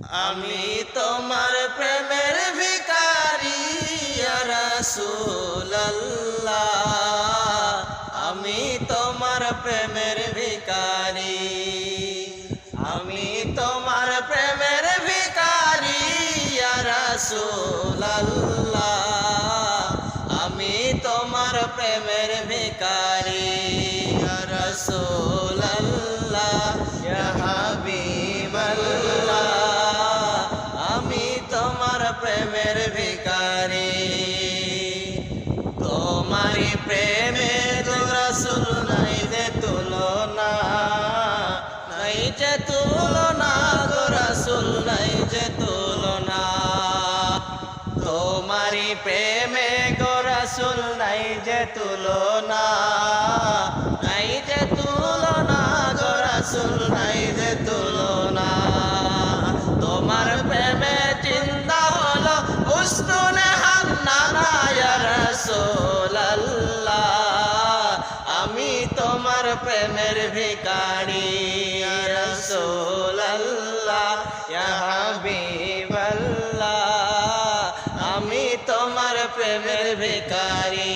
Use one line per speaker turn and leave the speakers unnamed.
আমি তোমার প্রেমের ভিখারি ইয়া রাসূলুল্লাহ, আমি তোমার প্রেমের ভিখারি, আমি তোমার প্রেমের ভিখারি ইয়া রাসূলুল্লাহ, আমি তোমার প্রেমের ভিখারি ইয়া রাসূলুল্লাহ, ইয়া হাবিবাল্লাহ, আমি তোমার প্রেমের ভিখারি। তোমারি প্রেমে গো রাসূল নাই যে তুলনা, নাই যে তুলনা গো রাসূল, নাই যে তুলনা। তোমারি প্রেমে গো রাসূল নাই যে তুলনা, নাই যে তুলনা গো রাসূল, নাই যে তুলনা। তোমার প্রেমে জিন্দা হলো উস্তুনে হান্নানা ইয়া রাসূলুল্লাহ, আমি তোমার প্রেমের ভিখারি ইয়া রাসূলুল্লাহ, ইয়া হাবিবাল্লাহ, আমি তোমার প্রেমের ভিখারি।